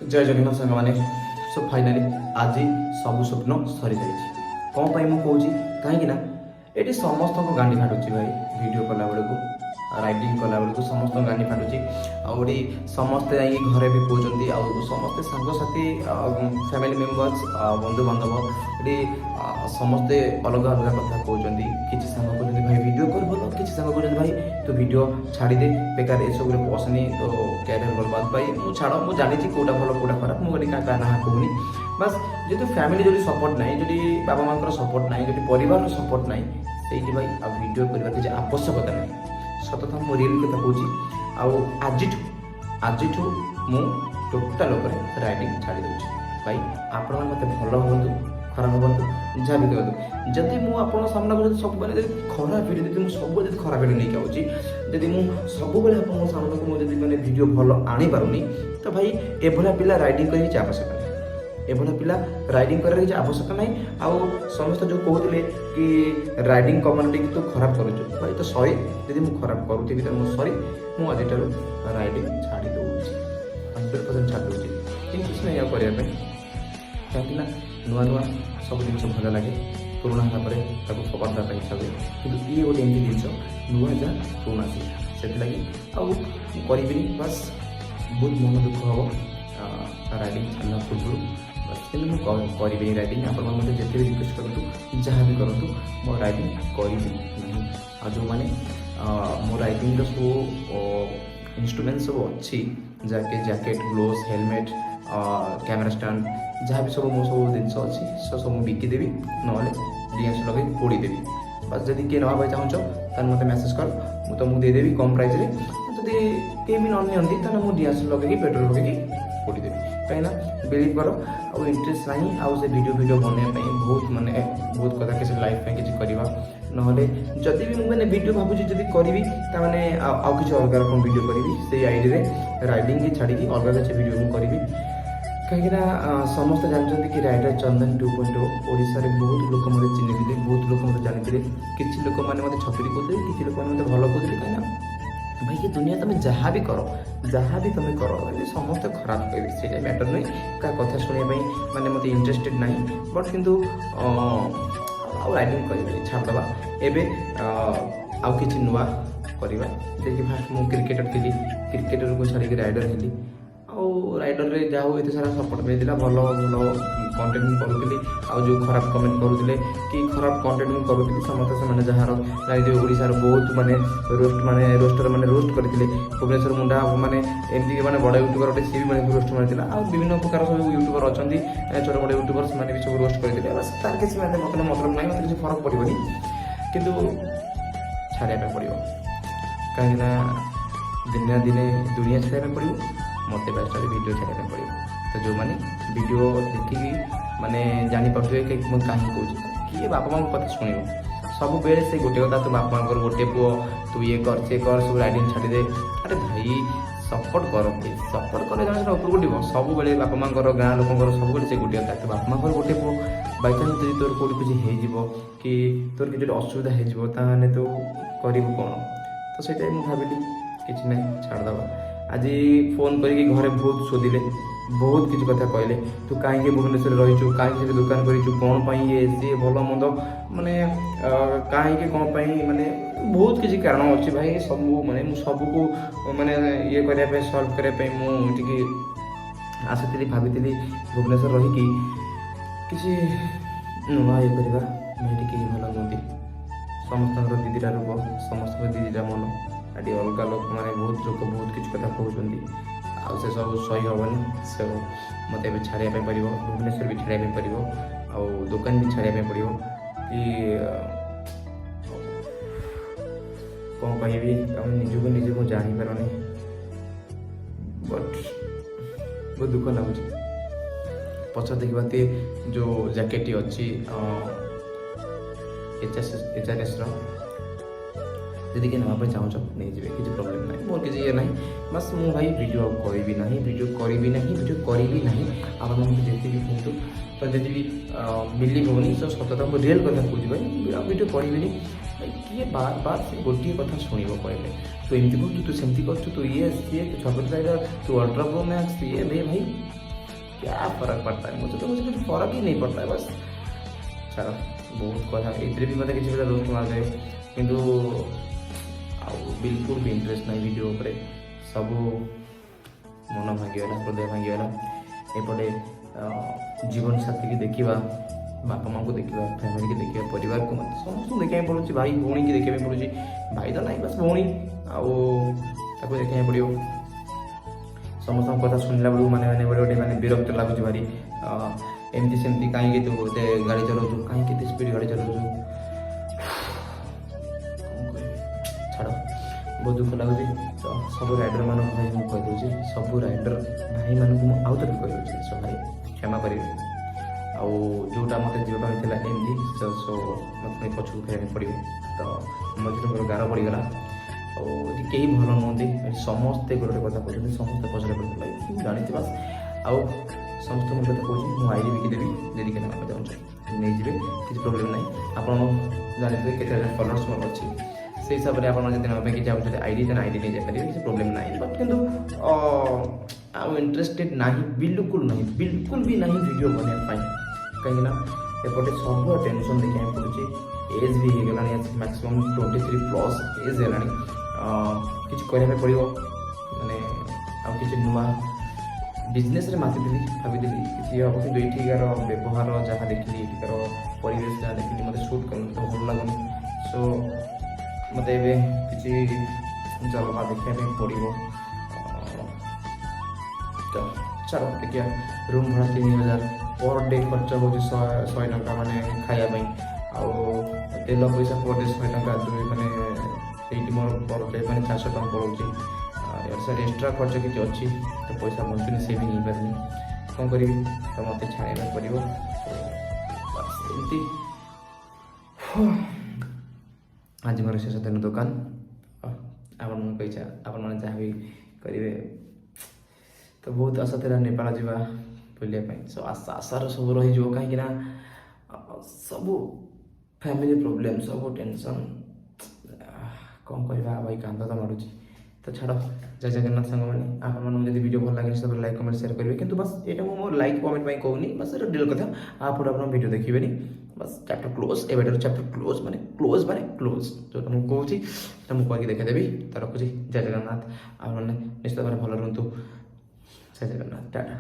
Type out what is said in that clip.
जय जगन्नाथ सांग मैंने सो फाइनाली आज सब स्वप्न सरी जाइए कौन पाई मु कहूँ कहीं ये समस्त गांडी फाटुची भाई वीडियो कला बेलू राइडिंग कला बेलू समस्त गांडी फाटुची आउे समस्ते जाइए घरे भी कहते समस्ते सांगसाथी फैमिली मेम्बर्स बंधु बांधव ये समस्ते अलग अलग कथा कहते किसी सांग कहते भाई वीडियो कर भल किसी सांग कहते भाई तो वीडियो छाड़ी दे बेकार ये सब पसनी तो कैरियर बर्बाद भाई मुझे छाड़ मुझे जानी कौटा भल कौटा खराब मुझे क्या ना कहूनी बस जो फैमिली जो सपोर्ट ना जो बाबा माँ सपोर्ट ना जो परिवार सपोर्ट ना से भाई आ वीडियो करने किसी आवश्यकता ना सतत मो रियल कथा कहूँ आज मु टोटाल राइडिंग छाड़ी दूसरी भाई आपण मत भल हूँ खराब हूँ जहाँ भी कहूँ जदि मुझे सामना को सब खराब भिडियो जब सब खराब भिडियो नहीं आऊँगी जदि मुझे सब सामना को मुझे मैंने भिडियो भल आनी पारुनी तो भाई एभलिया पिला राइडिंग कर किसी आवश्यक नहीं एभलिया पिला राइडिंग कर किसी आवश्यक नहीं आउ समस्त जो कहते कि राइडिंग कम्युनिटी तो खराब कर भाई तो सॉरी यदि मुझे खराब करुँगी तो मुझे सॉरी मुझे आज राइडिंग छाड़ी दूसरी 100% छाड़ दूसरी किसी नहीं करने कहीं नुआ नुआ सब जिन भल लगे पुराणा होगा फपाड़ा इच्छा हुए कि ये गोटे एमती जिन नुआ जा पुराणा से लगी करी बस बहुत मन दुख हम राइडिंग छाड़ा पूर्व बस कि करी राइडिंग आप जिते भी रिक्वेस्ट करूँ जहाँ भी करूँ मो राइडिंग करी आ जो मैंने मो राइडिंग सब इंस्ट्रुमेंट सब अच्छी जैके jacket gloves helmet camera stand जहाँ भी सब मो सब जिन अच्छी सब बिकिदेवी ना डीएस लगे पोड़ीदेवी बस जदि किए नापी चाहूँ तो मत मेसेज कर मुझे तुमको देदेवी कम प्राइस जदि किए भी नि तो मुझे डीएस लगे पेट्रोल लगे पोड़ीदेवी कहीं बिलीव कर आ इंटरेस्ट ना आउ से वीडियो बनवाई बहुत माने बहुत कथा किसी लाइफ में किसी करवा ना जदि भी मैंने वीडियो भावुँ जब करी ताने आउ किसी अलग रकम वीडियो करी से आईडी में राइडिंग की छाड़ी अलग किसी वीडियो करी कहीं समस्त जानते कि राइडर चंदन 2.0 ओडिशा रे बहुत लोक मत चिन्ह बहुत लोक मत जानी किसी लोक मैंने मत छपरी कहते किसी लोक मैंने भल कहते कहीं भाई ये दुनिया तुम जहाँ भी करो ये समस्त खराब कहे से मैटर नहीं क्या कथा शुणाई मैंने मत इंटरेस्टेड ना बट किंतु राइडिंग कर छाड़दे एवं आउ कि नुआ करवा देखिए फास्ट मुझे क्रिकेटर थी क्रिकेटर को छाड़ी राइडर हेली राइडर रे जा ये सारा सपोर्ट मिलता भल भल कंटेंट मुझे करूली जो खराब कमेंट करूले कि खराब कंटेंट मुझे करूली समस्त से जार ओडार बहुत माने रोस्टर माने रोस्ट करते भुवनेश्वर मुंडा माने एमती माने बड़ा यूट्यूबर गोटे सी भी रोस्ट मारी विभिन्न प्रकार सब यूट्यूबर अच्छा छोट मोट यूट्यूबर से भी सब रोस्ट करते बस तार किसी मतलब ना मतलब किसी फरक पड़ोनी कितु छाड़ा पड़ो कहीं दिने दिने दुनिया छाड़ा पड़ो मत बेस्ट वीडियो छाड़ा पड़ो तो जो मैंने वीडियो देखिकी माने जानीपे कि मुझे कहीं कौन किए बापा माँ कथा शुण सब बेले से गोटे कथा तो बापा माँ गोटे पुओ तू ये कर सी कर सब राइडिंग छाड़ीदे अरे भाई सपोर्ट कर सपोर्ट कले जन उपरको उठो सब बेले बापा माँ गाँ लोक सब से गोटे कथा तो बापा माँ गोटे पुओ बाईचान्स जब तोर कौट किसी हो कि तोर किसी असुविधा होने तो करू कौन तो सही मुझे भाविली किसी ना छाड़दे आज फोन करके घरे बहुत शोधिले बहुत किसी कथा कहले तू कहीं भुवनेश्वर रहीचु कहीं दुकान करूँ कौन ये सी भल मंद माने कहीं कौन माने बहुत किसी कारण अच्छी भाई सब माने सबको माने ये करने सल्व करने मुझे आसी भावी भुवनेश्वर रहीकि किसी नुआ ये करवा भाई कहीं भल नुहति समस्त दीदीटा रूप समस्त दीदीटा मन आदि अलग लोक मैंने बहुत लोग बहुत किसी कथा कहते आउ से सब सही हेनी से मत छाड़ा पड़ो भुवनेश्वर भी छाड़ा पड़ो आउ दुकान भी छाड़ा पड़ो कि कौन कह निजक निजे मुझे जापारे बट बहुत दुख लगुच पच देखा जो जैकेट अच्छी HRS यदि कि नापे चाहूँ नहीं जी किसी प्रोब्लेम ना मोर किसी ये ना बस मुझे भाई वीडियो करी ना वीडियो करी ना आप जिते भी कहतु तो जब भी बिलीव होनी तो सतता को रियल कथा कह भाई वीडियो करी किए बार बार से गोटे कथा शुण कहले तू एमती कर तू सेमती कर तू ये सी तू छब्बीस तू अल्ट्रा प्रो मैक्स ये भाई क्या फर्क पड़ता है, मुझे कुछ फर्क ही नहीं पड़ता है बस। ଛାଡ଼ ବହୁତ କଥା, ଏଥିରେ ବି ମୋତେ କିଛି ପିଲା ରୋଷ୍ଟ ମାରିଦେବେ, କିନ୍ତୁ ଆଉ ବିଲକୁଲ ବି ଇଣ୍ଟରେଷ୍ଟ ନାହିଁ ଭିଡ଼ିଓ ଉପରେ। ସବୁ ମନ ଭାଙ୍ଗିଗଲା, ହୃଦୟ ଭାଙ୍ଗିଗଲା। ଏପଟେ ଜୀବନସାଥୀକି ଦେଖିବା, ବାପା ମାଆଙ୍କୁ ଦେଖିବା, ଫ୍ୟାମିଲିକି ଦେଖିବା, ପରିବାରକୁ ସମସ୍ତଙ୍କୁ ଦେଖିବା ପାଇଁ ପଡ଼ୁଛି, ଭାଇ ଭଉଣୀକି ଦେଖିବା ପାଇଁ ପଡ଼ୁଛି। ଭାଇ ତ ନାହିଁ ବାସ୍ ଭଉଣୀ, ଆଉ ତାକୁ ଦେଖିବା ପାଇଁ ପଡ଼ିବ। ସମସ୍ତଙ୍କ କଥା ଶୁଣିଲା ବେଳକୁ ଗୋଟେ ମାନେ ବିରକ୍ତ ଲାଗୁଛି ଭାରି। ଏମିତି ସେମିତି କାହିଁକି ତୁ ଏତେ ଗାଡ଼ି ଚଲାଉଛୁ, କାହିଁକି ଏତେ ସ୍ପିଡ଼ ଗାଡ଼ି ଚଲାଉଛୁ, କ'ଣ କହିବି ଛାଡ଼, ବହୁତ ଦୁଃଖ ଲାଗୁଛି। ତ ସବୁ ରାଇଡ଼ର୍ମାନଙ୍କୁ ଭାଇ ମୁଁ କହିଦେଉଛି, ସବୁ ରାଇଡ଼ର୍ ଭାଇମାନଙ୍କୁ ମୁଁ ଆଉ ଥରେ କହିଦେଉଛି, ସୋ ଭାଇ କ୍ଷମା କରିବେ। ଆଉ ଯେଉଁଟା ମୋତେ ଯିବା ପାଇଁ ଥିଲା ଏମିତି ସୋ ମୋତେ ପୁଣି ପଛକୁ ଫେରିବା ପାଇଁ ପଡ଼ିବ। ତ ମଝିରେ ମୋର ଗାର ପଡ଼ିଗଲା। ଆଉ ଏଠି କେହି ଭଲ ନୁହନ୍ତି, ଏଠି ସମସ୍ତେ ଗୋଟେ କଥା କହୁଛନ୍ତି, ସମସ୍ତେ ପଛରେ ପଡ଼ିଥିଲା, ମୁଁ ଜାଣିଛି ବାସ୍। ଆଉ ସମସ୍ତଙ୍କୁ କଥା କହୁଛି, ମୁଁ ଆଇଡ଼ି ବିକିଦେବି, ଯଦି କେତେ ନେବାକୁ ଚାହୁଁଛନ୍ତି ନେଇଯିବେ, କିଛି ପ୍ରୋବ୍ଲେମ୍ ନାହିଁ। ଆପଣ ଜାଣିଥିବେ କେତେ ହଜାର ଫଲୋଅର୍ସ ମୋର ଅଛି, ସେଇ ହିସାବରେ ଆପଣ ଯଦି ନେବା ପାଇଁ କିଛି ଚାହୁଁଛନ୍ତି ଆଇଡ଼ି, ଦେନ୍ ଆଇଡ଼ି ନେଇଯାଇପାରିବେ, କିଛି ପ୍ରୋବ୍ଲେମ୍ ନାହିଁ। ବଟ୍ କିନ୍ତୁ ଆଉ ଇଣ୍ଟରେଷ୍ଟେଡ୍ ନାହିଁ, ବିଲକୁଲ ବି ନାହିଁ ଭିଡ଼ିଓ ବନେଇବା ପାଇଁ। କାହିଁକିନା ଏପଟେ ସବୁ ଟେନସନ୍ ଦେଖିବାକୁ ପଡ଼ୁଛି, ଏଜ୍ ବି ହେଇଗଲାଣି, ମ୍ୟାକ୍ସିମମ୍ 23+ ଏଜ୍ ହେଲାଣି। କିଛି କରିବା ପାଇଁ ପଡ଼ିବ, ମାନେ ଆଉ କିଛି ନୂଆ ବିଜନେସ୍ରେ ମାତିଥିଲି, ଭାବିଥିଲି କିଛି ହେବ, କିନ୍ତୁ ଏଠିକାର ବ୍ୟବହାର ଯାହା ଦେଖିଲି, ଏଠିକାର ପରିବେଶ ଯାହା ଦେଖିଲି, ମୋତେ ସୁଟ୍ କରୁନି, ତ ଭଲ ଲାଗୁନି। ସୋ ମୋତେ ଏବେ କିଛି ଜଲବା ଦେଖିବା ପାଇଁ ପଡ଼ିବ। ତ ଛାଡ଼ ଦେଖିବା, ରୁମ୍ ଭଡ଼ା 3000 ପର୍ ଡେ ଖର୍ଚ୍ଚ ହେଉଛି 100 ଟଙ୍କା ମାନେ ଖାଇବା ପାଇଁ। ଆଉ ତେଲ ପଇସା ପର୍ ଡେ 100 ଟଙ୍କା, ମାନେ ସେଇଠି ମୋର ପର୍ ଡେ ମାନେ 400 ଟଙ୍କା ପଳାଉଛି। ସାର୍ ଏକ୍ସଟ୍ରା ଖର୍ଚ୍ଚ କିଛି ଅଛି, ତ ପଇସା ବଞ୍ଚୁନି, ସେଭିଂ ହେଇପାରୁନି, କ'ଣ କରିବି? ତ ମୋତେ ଛାଡ଼ିବାକୁ ପଡ଼ିବ। ବାସ୍ ଏମିତି ଆଜି ମୋର ଶେଷ ଦିନ ଦୋକାନ। ଆପଣମାନଙ୍କ ଇଚ୍ଛା, ଆପଣମାନେ ଯାହା ବି କରିବେ। ତ ବହୁତ ଆଶା ଥିଲା ନେପାଳ ଯିବା ବୁଲିବା ପାଇଁ, ସୋ ଆଶାର ସବୁ ରହିଯିବ। କାହିଁକିନା ସବୁ ଫ୍ୟାମିଲି ପ୍ରୋବ୍ଲେମ୍, ସବୁ ଟେନସନ୍, କ'ଣ କରିବା ଭାଇ, କାନ୍ଦ ତ ମାଡ଼ୁଛି। ତ ଛାଡ଼, ଜୟ ଜଗନ୍ନାଥ ସାଙ୍ଗମାନେ। ଆପଣମାନଙ୍କୁ ଯଦି ଭିଡ଼ିଓ ଭଲ ଲାଗେ ସେତେବେଳେ ଲାଇକ୍ କମେଣ୍ଟ ସେୟାର କରିବେ। କିନ୍ତୁ ବାସ୍ ଏଇଟା ମୁଁ ମୋ ଲାଇକ୍ କମେଣ୍ଟ ପାଇଁ କହୁନି, ବାସ୍ ଏଇଟା ଡିଲ୍ କଥା। ଆପଣ ଭିଡ଼ିଓ ଦେଖିବେନି, ବାସ୍ ଚାପ୍ଟର କ୍ଲୋଜ୍। ଏବେଠାରୁ ଚାପ୍ଟର କ୍ଲୋଜ୍ ମାନେ କ୍ଲୋଜ୍ ଯେଉଁଟା ମୁଁ କହୁଛି ସେଟା ମୁଁ କରିକି ଦେଖାଇଦେବି। ତ ରଖୁଛି, ଜୟ ଜଗନ୍ନାଥ। ଆପଣମାନେ ନିଶ୍ଚିତ ଭାବରେ ଭଲ ରୁହନ୍ତୁ। ଜୟ ଜଗନ୍ନାଥ, ଟାଟା।